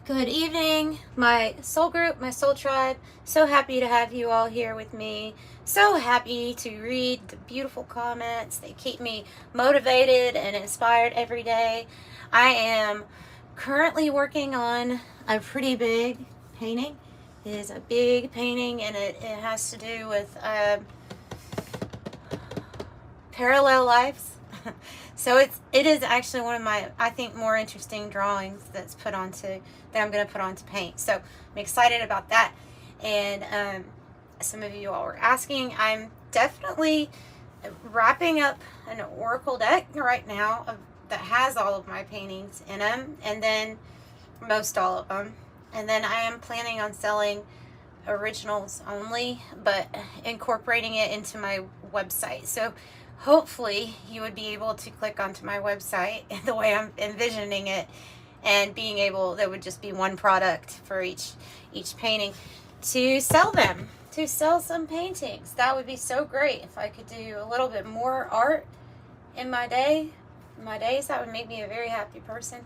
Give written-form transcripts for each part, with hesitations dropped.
Good evening, my soul group, my soul tribe. So happy to have you all here with me. So happy to read the beautiful comments. They keep me motivated and inspired every day. I am currently working on a pretty big painting. It is a big painting, and it has to do with parallel lives. So it is actually one of my, I think, more interesting drawings that I'm going to put onto paint. So I'm excited about that. And some of you all were asking, I'm definitely wrapping up an oracle deck right now that has all of my paintings in them, and then most all of them. And then I am planning on selling originals only, but incorporating it into my website. So hopefully you would be able to click onto my website the way I'm envisioning it, and being able, there would just be one product for each painting to sell them, to sell some paintings. That would be so great if I could do a little bit more art in my days. That would make me a very happy person.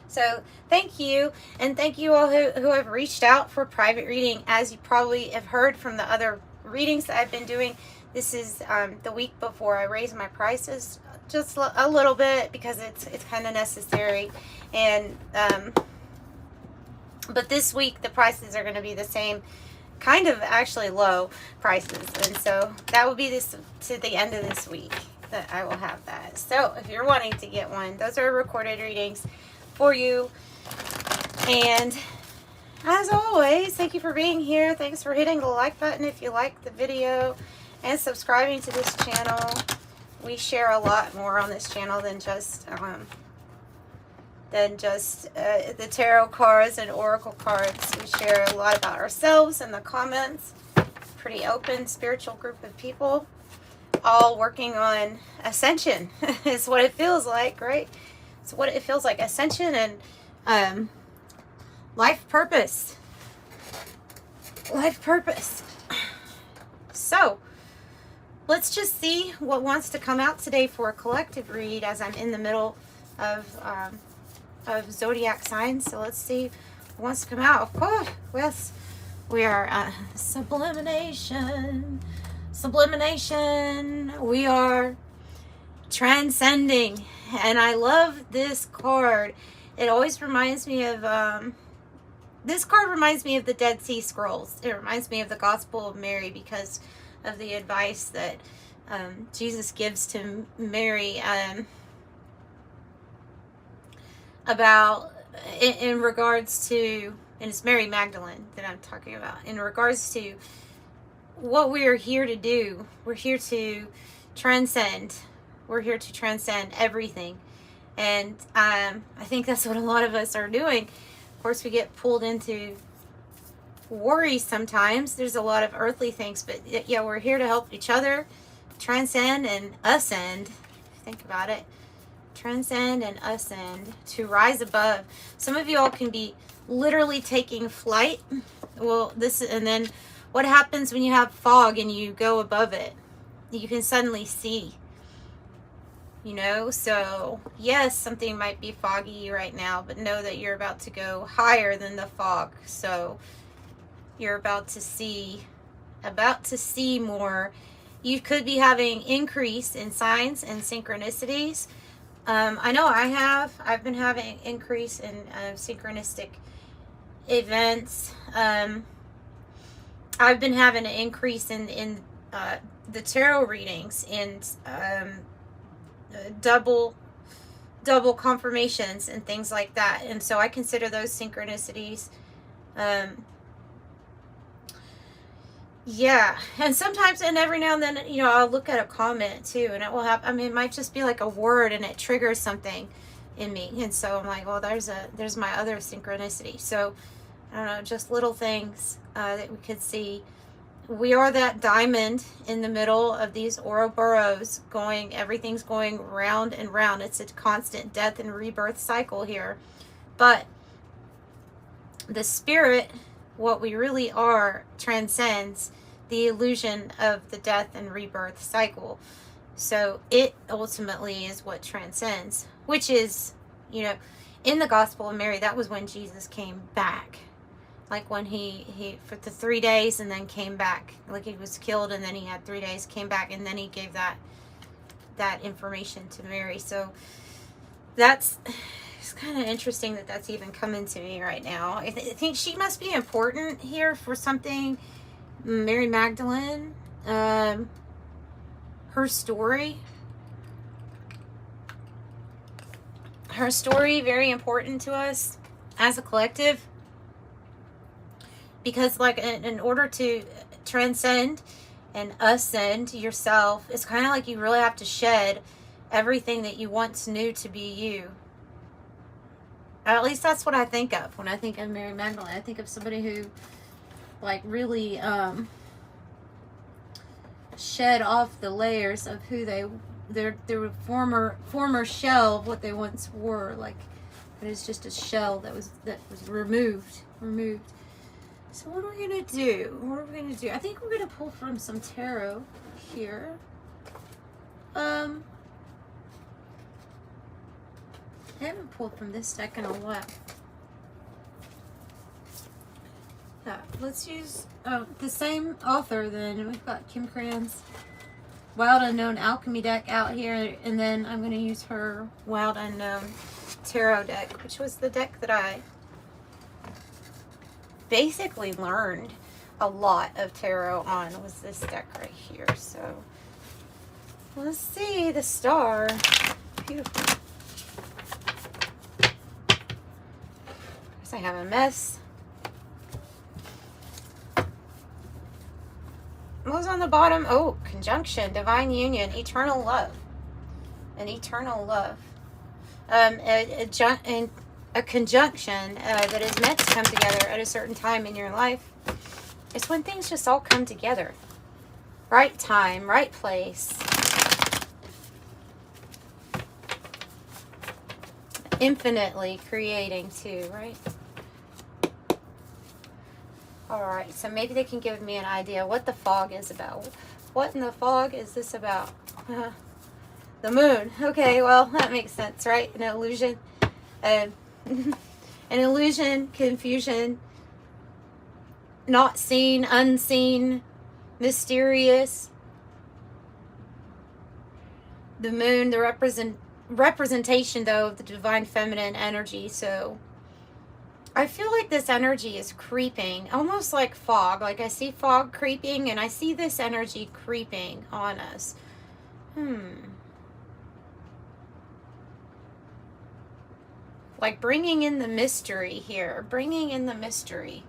So thank you, and thank you all who have reached out for private reading. As you probably have heard from the other readings that I've been doing, this is the week before I raise my prices just a little bit, because it's kind of necessary. And but this week the prices are going to be the same, kind of actually low prices, and so that will be this to the end of this week that I will have that. So if you're wanting to get one, those are recorded readings for you. And as always, thank you for being here. Thanks for hitting the like button if you like the video, and subscribing to this channel. We share a lot more on this channel than just the tarot cards and oracle cards. We share a lot about ourselves in the comments. Pretty open spiritual group of people, all working on ascension. Is what it feels like, right? It's what it feels like, ascension and life purpose. So let's just see what wants to come out today for a collective read, as I'm in the middle of zodiac signs. So let's see what wants to come out. Of course, yes, we are sublimination. We are transcending, and I love this card. It always reminds me of this card reminds me of the Dead Sea Scrolls. It reminds me of the Gospel of Mary, because of the advice that Jesus gives to Mary about in regards to, and it's Mary Magdalene that I'm talking about, in regards to what we are here to do. We're here to transcend. We're here to transcend everything. And I think that's what a lot of us are doing. Of course, we get pulled into worry sometimes. There's a lot of earthly things, but yeah, we're here to help each other transcend and ascend. Think about it. Transcend and ascend, to rise above. Some of you all can be literally taking flight. Well, and then what happens when you have fog and you go above it? You can suddenly see. So yes, something might be foggy right now, but know that you're about to go higher than the fog. So you're about to see more. You could be having increase in signs and synchronicities. I know I've been having increase in synchronistic events. I've been having an increase in the tarot readings, and double confirmations and things like that. And so I consider those synchronicities. Yeah, and sometimes, and every now and then, I'll look at a comment too, and it will have, it might just be like a word, and it triggers something in me, and so I'm like, well, there's my other synchronicity. So I don't know, just little things that we could see. We are that diamond in the middle of these Ouroboros, everything's going round and round. It's a constant death and rebirth cycle here, but the spirit, what we really are, transcends the illusion of the death and rebirth cycle. So it ultimately is what transcends, which is, in the Gospel of Mary, that was when Jesus came back. Like when he for the 3 days and then came back. Like he was killed and then he had 3 days, came back, and then he gave that information to Mary. So it's kind of interesting that that's even coming to me right now. I think she must be important here for something. Mary Magdalene, her story, very important to us as a collective. Because like in order to transcend and ascend yourself, it's kind of like you really have to shed everything that you once knew to be you. At least that's what I think of when I think of Mary Magdalene. I think of somebody who like really shed off the layers of who their former shell of what they once were. Like it is just a shell that was removed. So what are we going to do? I think we're going to pull from some tarot here. I haven't pulled from this deck in a while. Yeah, let's use the same author then. We've got Kim Cran's Wild Unknown Alchemy deck out here. And then I'm going to use her Wild Unknown Tarot deck, which was the deck that I basically learned a lot of tarot on, was this deck right here. So let's see the star. Beautiful. I have a mess. What was on the bottom? Oh, conjunction, divine union, eternal love. An eternal love. A conjunction that is meant to come together at a certain time in your life. It's when things just all come together. Right time, right place. Infinitely creating too, right? Alright, so maybe they can give me an idea what the fog is about. What in the fog is this about? The moon. Okay, well, that makes sense, right? An illusion. An illusion, confusion, not seen, unseen, mysterious. The moon, the representation, though, of the divine feminine energy. So I feel like this energy is creeping, almost like fog. Like I see fog creeping, and I see this energy creeping on us. Like bringing in the mystery here. Bringing in the mystery.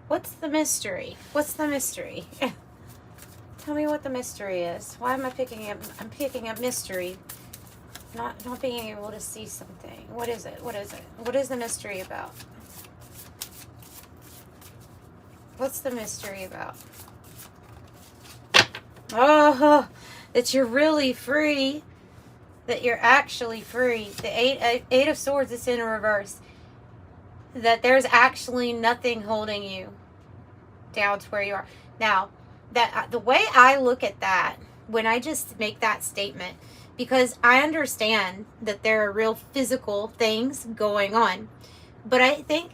What's the mystery? What's the mystery? Tell me what the mystery is. Why am I picking up? I'm picking up mystery. Not being able to see something. What is it? What is it? What is the mystery about? What's the mystery about? Oh, that you're really free. That you're actually free. The eight of Swords is in reverse. That there's actually nothing holding you down to where you are. Now, that the way I look at that, when I just make that statement, because I understand that there are real physical things going on, but I think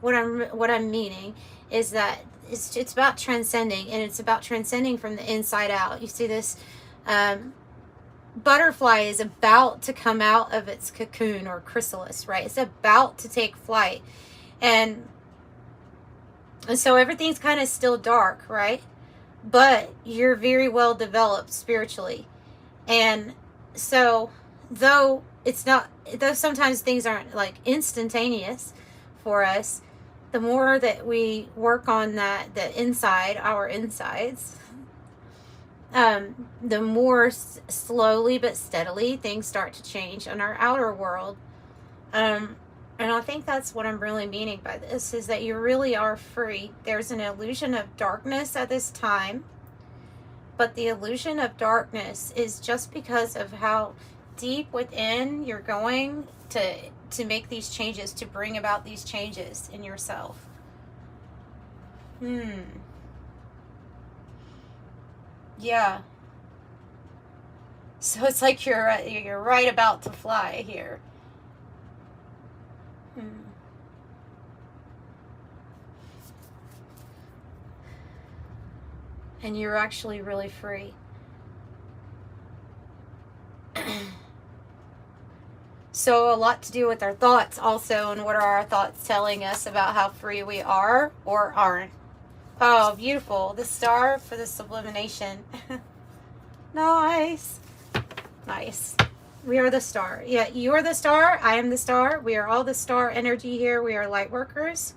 what I'm meaning is that it's about transcending, and it's about transcending from the inside out. You see this butterfly is about to come out of its cocoon or chrysalis, right? It's about to take flight, and so everything's kind of still dark, right? But you're very well developed spiritually, and so though sometimes things aren't like instantaneous for us, the more that we work on the inside, our insides, the more slowly but steadily things start to change in our outer world. And I think that's what I'm really meaning by this, is that you really are free. There's an illusion of darkness at this time, but the illusion of darkness is just because of how deep within you're going to make these changes, to bring about these changes in yourself. Yeah. So it's like you're right about to fly here. Hmm. And you're actually really free. So a lot to do with our thoughts also, and what are our thoughts telling us about how free we are or aren't. Oh, beautiful. The star for the sublimation. Nice. Nice. We are the star. Yeah, you are the star. I am the star. We are all the star energy here. We are light workers.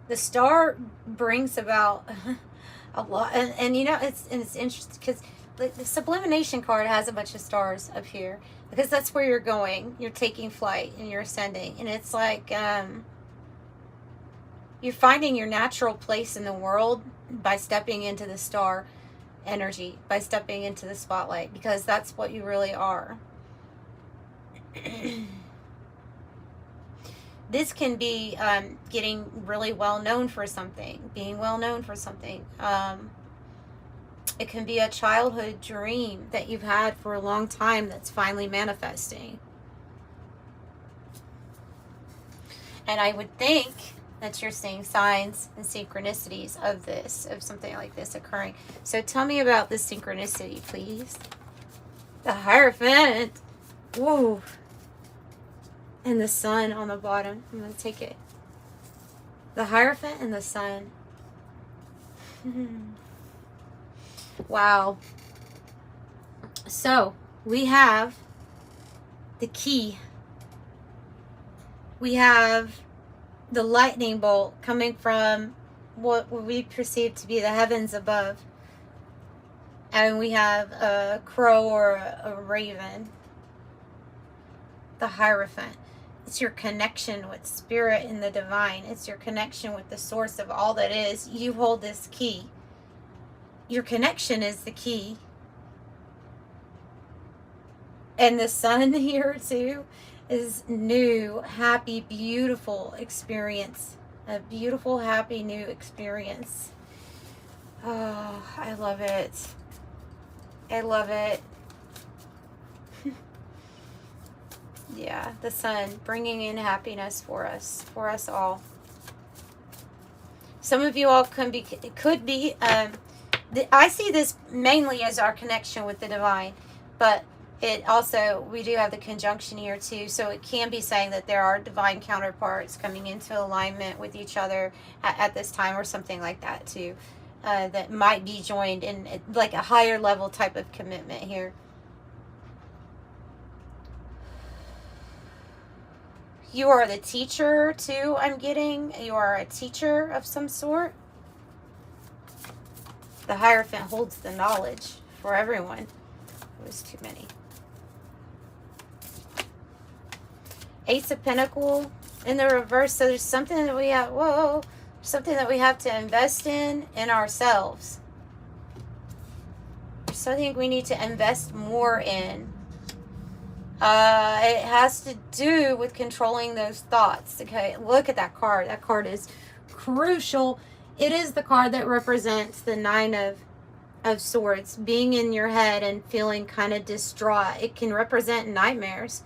The star brings about a lot. And you know, it's interesting because the sublimation card has a bunch of stars up here because that's where you're going. You're taking flight and you're ascending. And it's like you're finding your natural place in the world by stepping into the star energy, by stepping into the spotlight, because that's what you really are. This can be getting really well known for something, being well known for something. It can be a childhood dream that you've had for a long time that's finally manifesting. And I would think that you're seeing signs and synchronicities of this, of something like this occurring. So tell me about this synchronicity, please. The Hierophant. Whoa. And the sun on the bottom. I'm going to take it. The Hierophant and the sun. Wow. So, we have the key. We have the lightning bolt coming from what we perceive to be the heavens above. And we have a crow or a raven. The Hierophant. It's your connection with spirit and the divine. It's your connection with the source of all that is. You hold this key. Your connection is the key. And the sun here too is new, happy, beautiful experience. A beautiful, happy, new experience. Oh, I love it. I love it. Yeah, the sun bringing in happiness for us all. Some of you all could be. I see this mainly as our connection with the divine, but it also, we do have the conjunction here too, so it can be saying that there are divine counterparts coming into alignment with each other at this time, or something like that too, that might be joined in like a higher level type of commitment here. You are the teacher too, I'm getting. You are a teacher of some sort. The Hierophant holds the knowledge for everyone. It was too many. Ace of Pentacles in the reverse. So there's something that we have, whoa, something that we have to invest in ourselves. There's something we need to invest more in. It has to do with controlling those thoughts. Okay, look at that card. That card is crucial. It is the card that represents the Nine of Swords, being in your head and feeling kind of distraught. It can represent nightmares.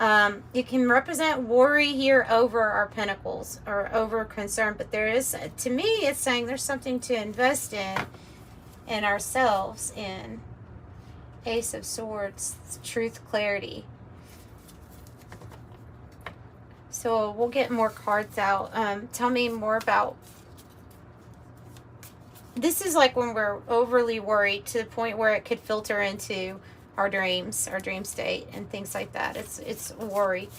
It can represent worry here over our pentacles or over concern. But there is, to me, it's saying there's something to invest in ourselves in. Ace of Swords, truth, clarity. So we'll get more cards out. Tell me more about. This is like when we're overly worried to the point where it could filter into our dreams, our dream state, and things like that. It's worry.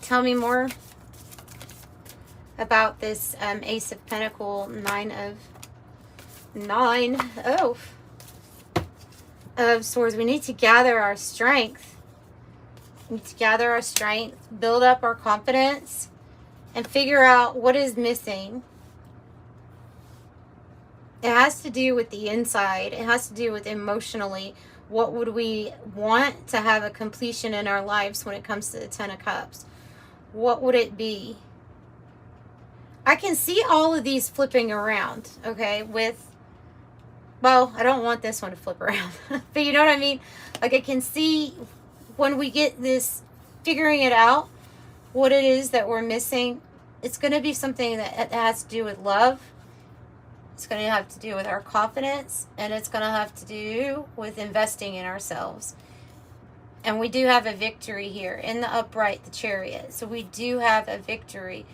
Tell me more about this Ace of Pentacles, of Swords. We need to gather our strength. We need to gather our strength, build up our confidence, and figure out what is missing. It has to do with the inside. It has to do with emotionally. What would we want to have a completion in our lives when it comes to the Ten of Cups? What would it be? I can see all of these flipping around, okay, well, I don't want this one to flip around, but you know what I mean? Like, I can see when we get this, figuring it out, what it is that we're missing, it's going to be something that has to do with love. It's going to have to do with our confidence, and it's going to have to do with investing in ourselves. And we do have a victory here in the upright, the Chariot. So we do have a victory.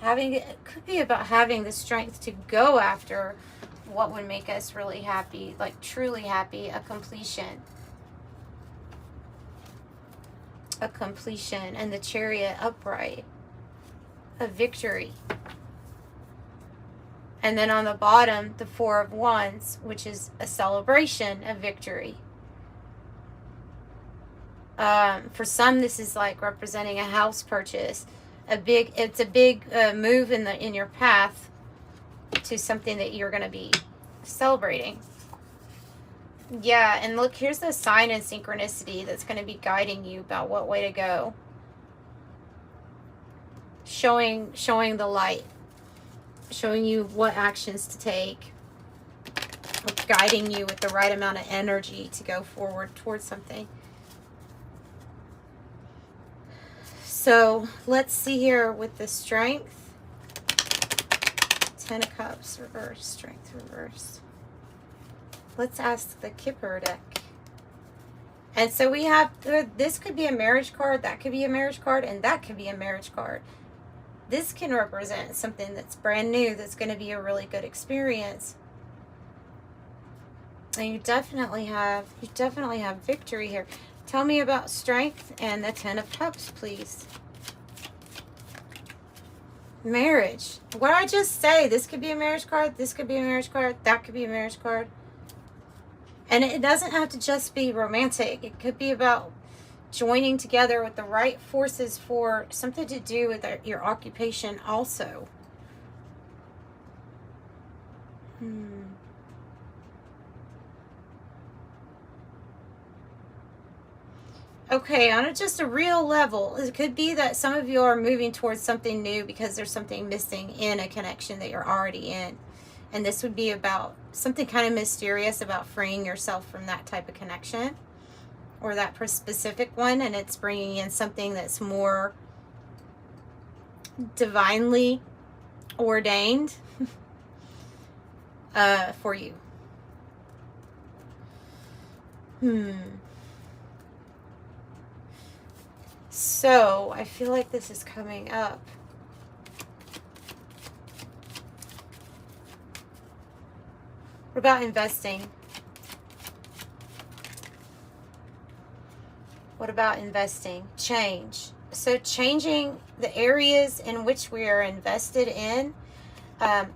It could be about having the strength to go after what would make us really happy, like truly happy, a completion, and the Chariot upright, a victory. And then on the bottom, the Four of Wands, which is a celebration of victory. For some, this is like representing a house purchase. It's a big move in your path to something that you're going to be celebrating. Yeah, and look, here's the sign and synchronicity that's going to be guiding you about what way to go. Showing the light. Showing you what actions to take. Guiding you with the right amount of energy to go forward towards something. So let's see here with the strength. 10 of Cups, reverse, strength, reverse. Let's ask the Kipper deck. And so we have, this could be a marriage card, that could be a marriage card, and that could be a marriage card. This can represent something that's brand new, that's going to be a really good experience. And you definitely have victory here. Tell me about strength and the 10 of Cups, please. Marriage. What did I just say? This could be a marriage card. This could be a marriage card. That could be a marriage card. And it doesn't have to just be romantic. It could be about joining together with the right forces for something to do with your occupation also. Okay, on just a real level, it could be that some of you are moving towards something new because there's something missing in a connection that you're already in. And this would be about something kind of mysterious about freeing yourself from that type of connection or that specific one. And it's bringing in something that's more divinely ordained for you. So, I feel like this is coming up. What about investing? What about investing? Change. So, changing the areas in which we are invested in.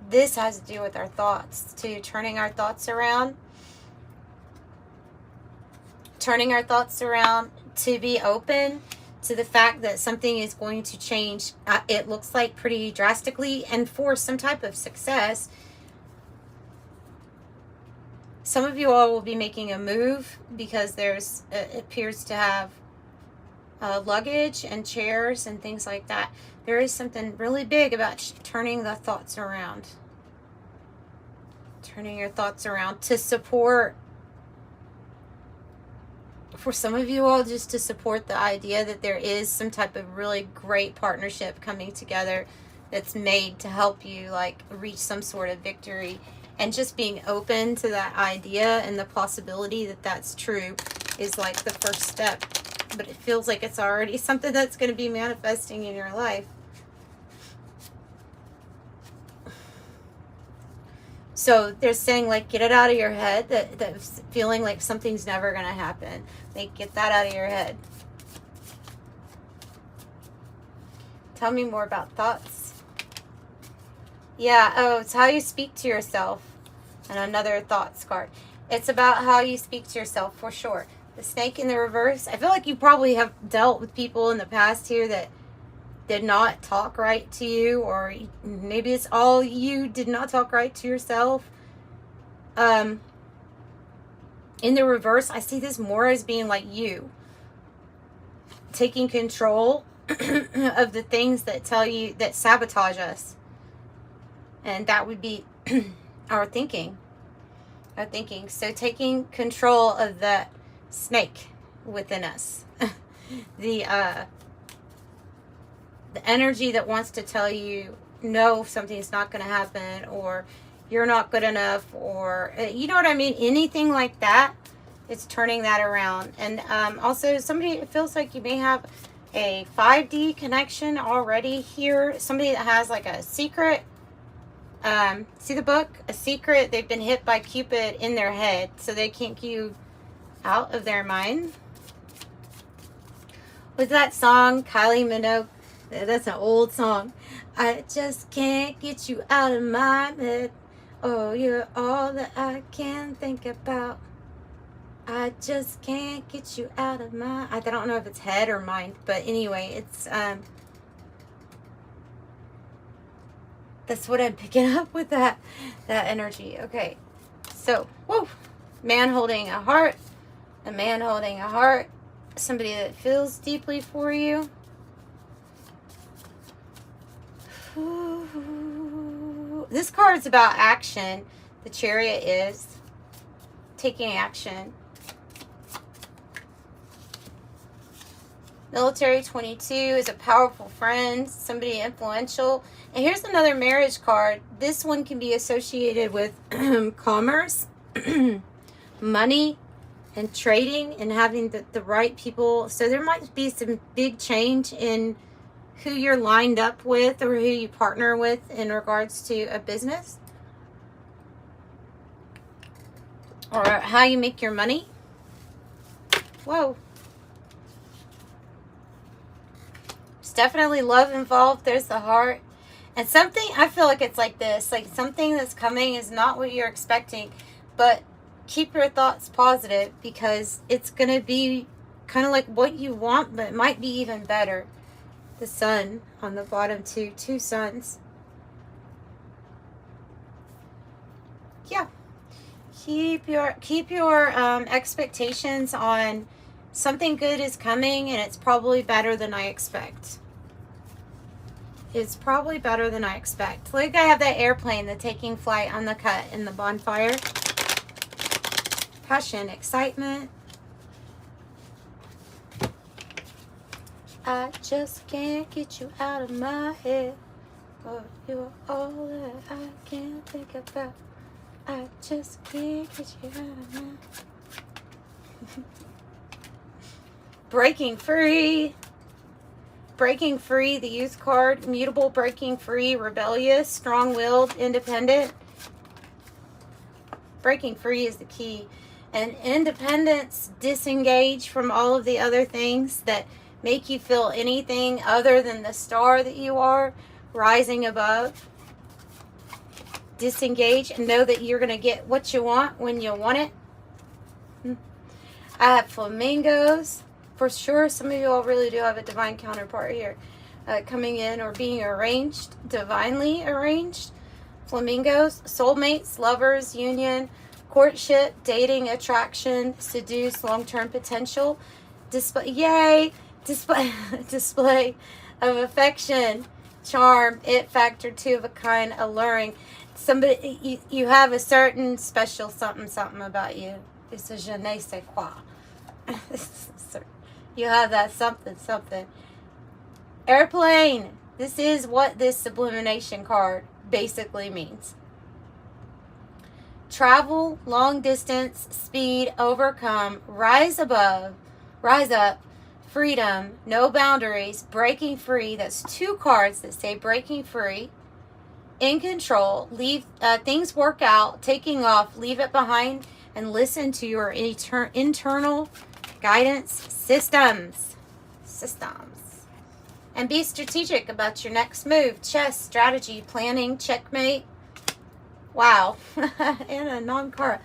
This has to do with our thoughts, too. Turning our thoughts around. Turning our thoughts around to be open to the fact that something is going to change. It looks like pretty drastically, and for some type of success. Some of you all will be making a move because it appears to have luggage and chairs and things like that. There is something really big about turning the thoughts around. Turning your thoughts around to support. For some of you all, just to support the idea that there is some type of really great partnership coming together that's made to help you like reach some sort of victory. And just being open to that idea and the possibility that that's true is like the first step. But it feels like it's already something that's going to be manifesting in your life. So they're saying, like, get it out of your head, that feeling like something's never going to happen. Like, get that out of your head. Tell me more about thoughts. Yeah, oh, it's how you speak to yourself. And another thoughts card. It's about how you speak to yourself, for sure. The snake in the reverse. I feel like you probably have dealt with people in the past here that did not talk right to you, or maybe it's all you did not talk right to yourself. In the reverse, I see this more as being like you taking control of the things that tell you, that sabotage us. And that would be our thinking. Our thinking. So taking control of the snake within us. The energy that wants to tell you, no, something's not going to happen, or you're not good enough, or you know what I mean? Anything like that, it's turning that around. And also, somebody, it feels like you may have a 5D connection already here. Somebody that has like a secret, see the book? A secret, they've been hit by Cupid in their head, so they can't get you out of their mind. Was that song, Kylie Minogue? That's an old song. I just can't get you out of my head. Oh, you're all that I can think about. I just can't get you out of my... I don't know if it's head or mind, but anyway, it's... that's what I'm picking up with that energy. Okay, so, whoa. Man holding a heart. A man holding a heart. Somebody that feels deeply for you. Ooh. This card is about action. The Chariot is taking action. Military 22 is a powerful friend, somebody influential. And here's another marriage card. This one can be associated with commerce, money, and trading, and having the right people. So there might be some big change in who you're lined up with or who you partner with in regards to a business. Or how you make your money. Whoa. There's definitely love involved. There's the heart. And something, I feel like it's like this. Like something that's coming is not what you're expecting. But keep your thoughts positive, because it's going to be kind of like what you want, but it might be even better. The sun on the bottom, two suns. Yeah. Keep your expectations on something good is coming, and it's probably better than I expect. It's probably better than I expect. Like I have that airplane, the taking flight on the cut in the bonfire. Passion, excitement. I just can't get you out of my head. Oh, you're all that I can think about. I just can't get you out of my... Breaking free. Breaking free, the youth card. Mutable, breaking free, rebellious, strong-willed, independent. Breaking free is the key. And independence, disengage from all of the other things that make you feel anything other than the star that you are, rising above. Disengage and know that you're going to get what you want when you want it. I have flamingos. For sure, some of you all really do have a divine counterpart here. Coming in or being arranged, divinely arranged. Flamingos, soulmates, lovers, union, courtship, dating, attraction, seduce, long-term potential. Display of affection, charm, it factor, two of a kind, alluring. Somebody, you have a certain special something about you. It's a je ne sais quoi. You have that something. Airplane. This is what this sublimination card basically means. Travel, long distance, speed, overcome, rise above, rise up, freedom, no boundaries, breaking free. That's two cards that say breaking free. In control, leave things work out, taking off, leave it behind, and listen to your internal guidance systems. And be strategic about your next move. Chess, strategy, planning, checkmate. Wow. And a non-card.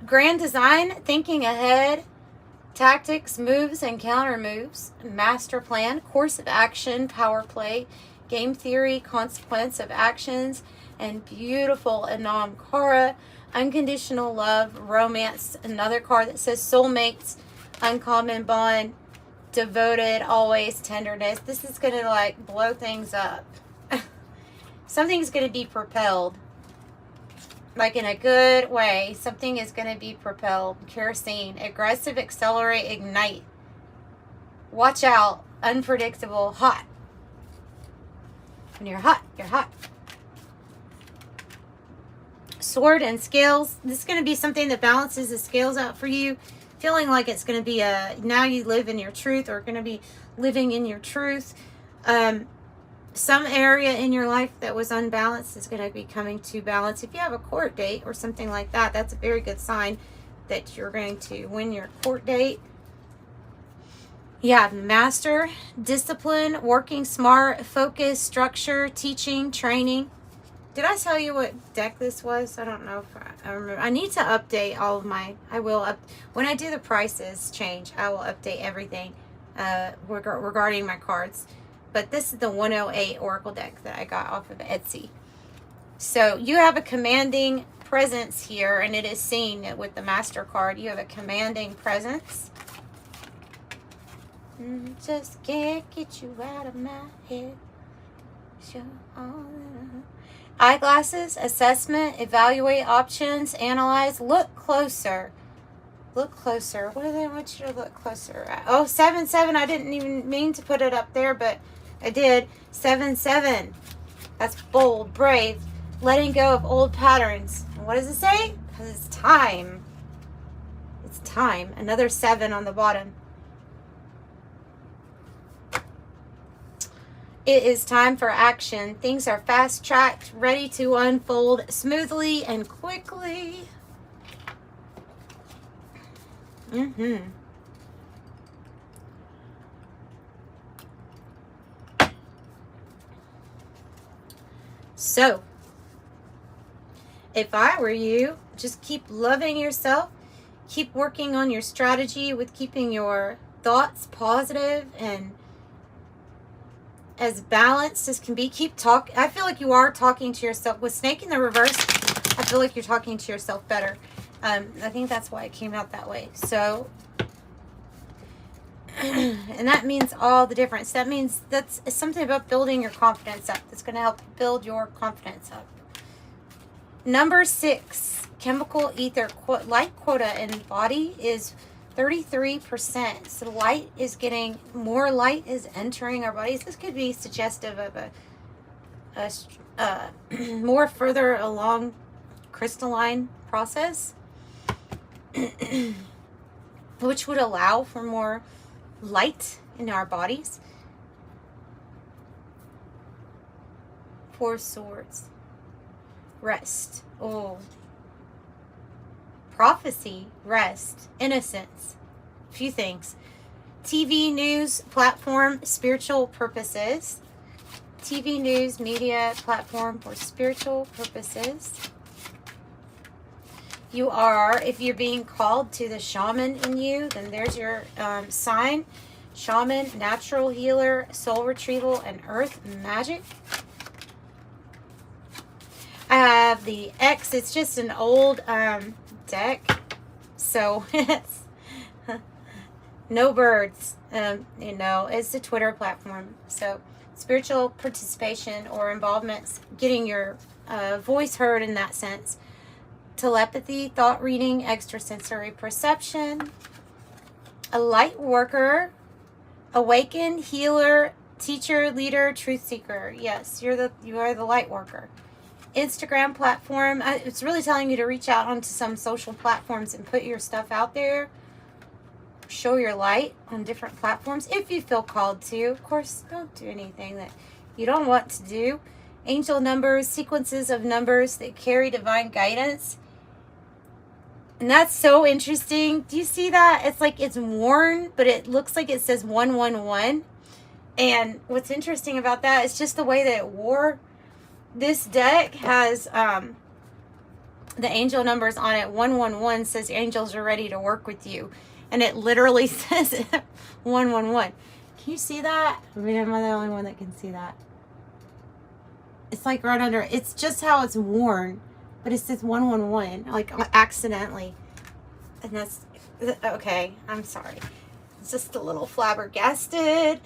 Grand design, thinking ahead. Tactics, moves, and counter moves. Master plan, course of action, power play. Game theory, consequence of actions. And beautiful Anam Kara. Unconditional love, romance. Another card that says soulmates, uncommon bond. devoted, always tenderness. This is going to like blow things up. Something's going to be propelled. Like in a good way. Something is going to be propelled. Kerosene. Aggressive, accelerate, ignite. Watch out. Unpredictable. Hot. When you're hot, you're hot. Sword and scales. This is going to be something that balances the scales out for you. Feeling like it's going to be now you live in your truth, or going to be living in your truth. Some area in your life that was unbalanced is going to be coming to balance. If you have a court date or something like that, that's a very good sign that you're going to win your court date. You have master, discipline, working smart, focus, structure, teaching, training. Did I tell you what deck this was? I don't know if I remember. I need to update all of my, when I do the prices change, I will update everything regarding my cards. But this is the 108 Oracle deck that I got off of Etsy. So you have a commanding presence here, and it is seen with the Master card. You have a commanding presence. Just can't get you out of my head. Eyeglasses, assessment, evaluate options, analyze, look closer. Look closer. What do they want you to look closer at? Oh, 7-7. I didn't even mean to put it up there, but I did. 7-7. That's bold, brave, letting go of old patterns. And what does it say? Because it's time. It's time. Another 7 on the bottom. It is time for action. Things are fast-tracked, ready to unfold smoothly and quickly. So, if I were you, just keep loving yourself. Keep working on your strategy with keeping your thoughts positive and as balanced as can be. Keep talking. I feel like you are talking to yourself. With Snake in the reverse, I feel like you're talking to yourself better. I think that's why it came out that way. So, and that means all the difference. That means it's something about building your confidence up. That's going to help build your confidence up. Number 6, chemical ether light quota in body is 33%. So light is getting, more light is entering our bodies. This could be suggestive of a more further along crystalline process, which would allow for more light in our bodies. 4 swords. Rest. Oh. Prophecy, rest, innocence, a few things. TV news platform, spiritual purposes. TV news media platform for spiritual purposes. You are, if you're being called to the shaman in you, then there's your sign. Shaman, natural healer, soul retrieval, and earth magic. I have the X. It's just an old deck, so it's no birds. It's a Twitter platform. So spiritual participation or involvement, getting your voice heard in that sense. Telepathy, thought reading, extrasensory perception. A light worker, awakened, healer, teacher, leader, truth seeker. Yes, you are the light worker. Instagram platform. It's really telling you to reach out onto some social platforms and put your stuff out there. Show your light on different platforms if you feel called to. Of course, don't do anything that you don't want to do. Angel numbers, sequences of numbers that carry divine guidance. And that's so interesting. Do you see that? It's like it's worn, but it looks like it says 111. And what's interesting about that is just the way that it wore. This deck has the angel numbers on it. 111 says angels are ready to work with you. And it literally says 111. Can you see that? I mean, am I the only one that can see that? It's like right under. It's just how it's worn. But it says 111. Like accidentally. And that's... Okay, I'm sorry. just a little flabbergasted.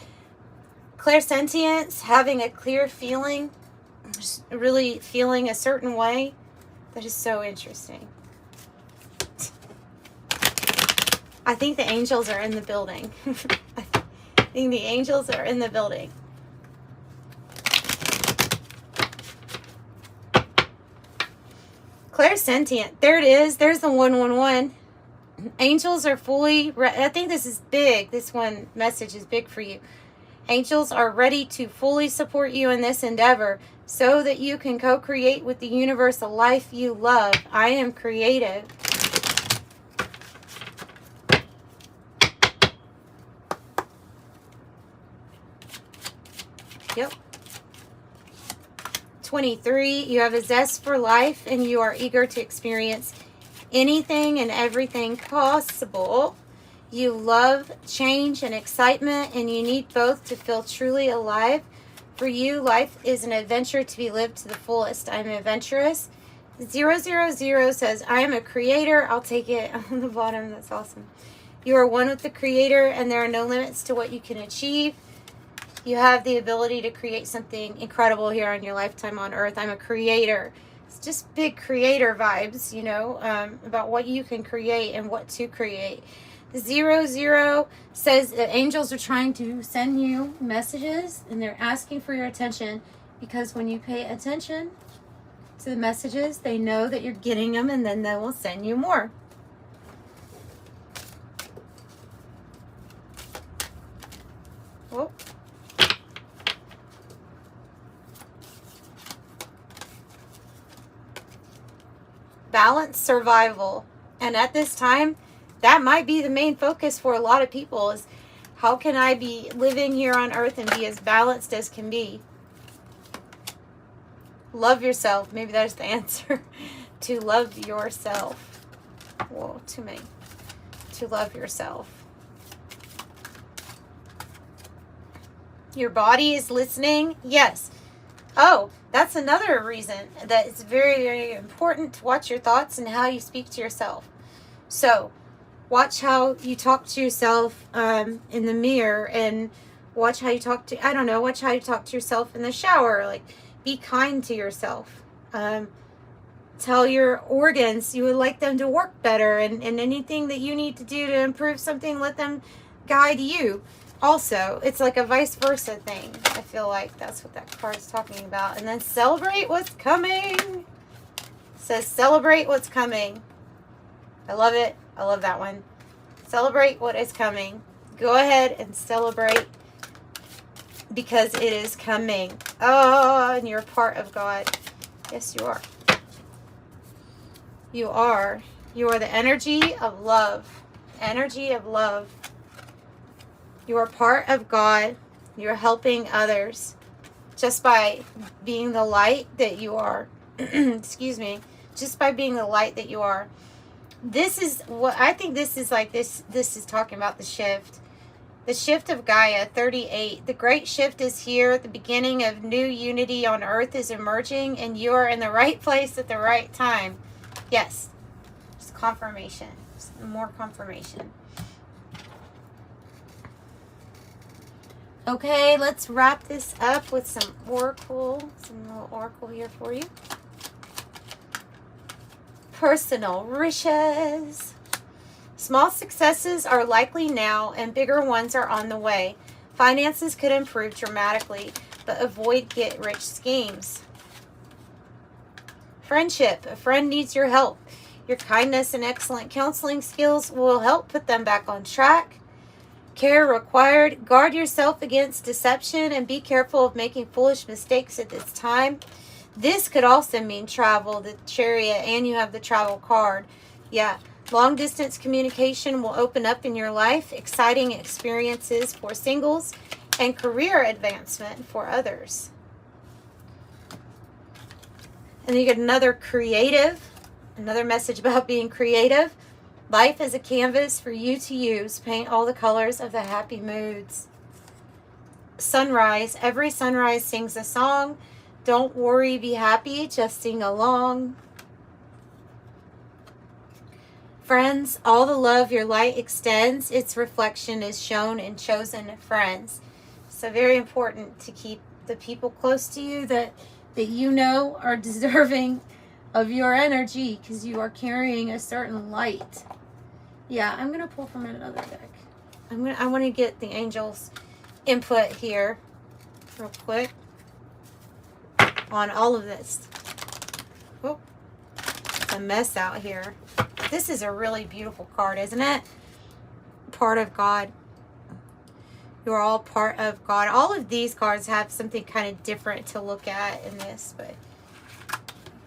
Clairsentience, having a clear feeling, just really feeling a certain way. That is so interesting. I think the angels are in the building. I think the angels are in the building. Clairsentient. There it is. There's the 111. Angels are fully... I think this is big. This one message is big for you. Angels are ready to fully support you in this endeavor so that you can co-create with the universe a life you love. I am creative. Yep. 23, you have a zest for life and you are eager to experience anything and everything possible. You love change and excitement and you need both to feel truly alive. For you, life is an adventure to be lived to the fullest. I'm adventurous. 000 says, I am a creator. I'll take it on the bottom. That's awesome. You are one with the creator and there are no limits to what you can achieve. You have the ability to create something incredible here on your lifetime on Earth. I'm a creator. It's just big creator vibes, you know, about what you can create and what to create. 00 says that angels are trying to send you messages and they're asking for your attention because when you pay attention to the messages, they know that you're getting them and then they will send you more. Whoa. Balanced survival. And at this time, that might be the main focus for a lot of people is how can I be living here on Earth and be as balanced as can be? Love yourself. Maybe that's the answer. To love yourself. Whoa, too many. To love yourself. Your body is listening. Yes. Oh, that's another reason that it's very, very important to watch your thoughts and how you speak to yourself. So, watch how you talk to yourself in the mirror and watch how you talk to, watch how you talk to yourself in the shower. Like, be kind to yourself. Tell your organs you would like them to work better and anything that you need to do to improve something, let them guide you. Also, it's like a vice versa thing. I feel like that's what that card is talking about. And then celebrate what's coming. It says celebrate what's coming. I love it. I love that one. Celebrate what is coming. Go ahead and celebrate because it is coming. Oh, and you're a part of God. Yes, you are. You are. You are the energy of love. Energy of love. You are part of God. You're helping others just by being the light that you are. Excuse me. Just by being the light that you are. This is what I think this is like this is talking about the shift. The shift of Gaia 38. The great shift is here. The beginning of new unity on Earth is emerging and you are in the right place at the right time. Yes. Just confirmation. Just more confirmation. Okay, let's wrap this up with some oracle. Some little oracle here for you. Personal riches. Small successes are likely now and bigger ones are on the way. Finances could improve dramatically, but avoid get-rich schemes. Friendship. A friend needs your help. Your kindness and excellent counseling skills will help put them back on track. Care required. Guard yourself against deception and be careful of making foolish mistakes at this time. This could also mean travel, the Chariot, and you have the travel card. Yeah. Long distance communication will open up in your life. Exciting experiences for singles and career advancement for others. And then you get another creative, another message about being creative. Life is a canvas for you to use. Paint all the colors of the happy moods. Sunrise. Every sunrise sings a song. Don't worry, be happy. Just sing along. Friends, all the love your light extends, its reflection is shown in chosen friends. So very important to keep the people close to you that you know are deserving of your energy, because you are carrying a certain light. Yeah, I'm going to pull from another deck. I want to get the angels' input here real quick on all of this. Oh, it's a mess out here. This is a really beautiful card, isn't it? Part of God. You are all part of God. All of these cards have something kind of different to look at in this, but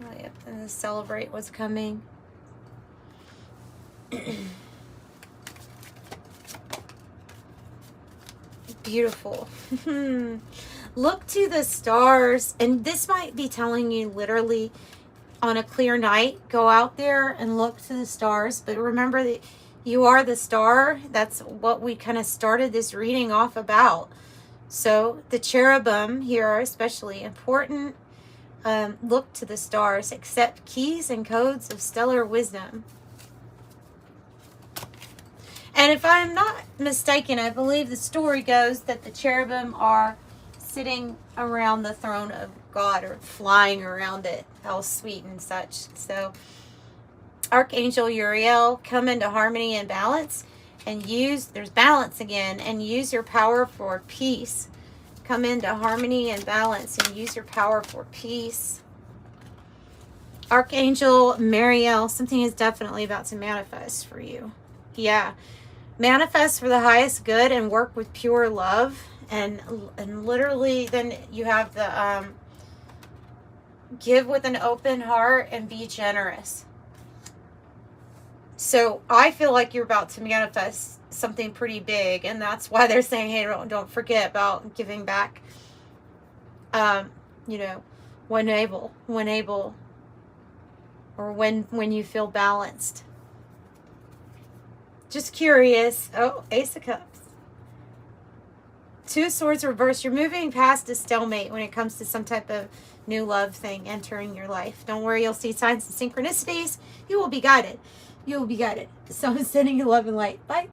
oh, yep, and the celebrate was coming. Beautiful. Look to the stars, and this might be telling you literally on a clear night, go out there and look to the stars. But remember that you are the star. That's what we kind of started this reading off about. So the cherubim here are especially important. Look to the stars, accept keys and codes of stellar wisdom. And if I'm not mistaken, I believe the story goes that the cherubim are sitting around the throne of God, or flying around it. How sweet and such. So Archangel Uriel, come into harmony and balance, and use, there's balance again, and use your power for peace. Come into harmony and balance and use your power for peace. Archangel Mariel, something is definitely about to manifest for you. Yeah. Manifest for the highest good and work with pure love. And literally then you have the give with an open heart and be generous. So I feel like you're about to manifest something pretty big, and that's why they're saying, hey, don't forget about giving back. You know, when able, or when you feel balanced. Just curious. Oh, Ace of Cups. Two of Swords reversed. You're moving past a stalemate when it comes to some type of new love thing entering your life. Don't worry, you'll see signs and synchronicities. You will be guided. You will be guided. So I'm sending you love and light. Bye.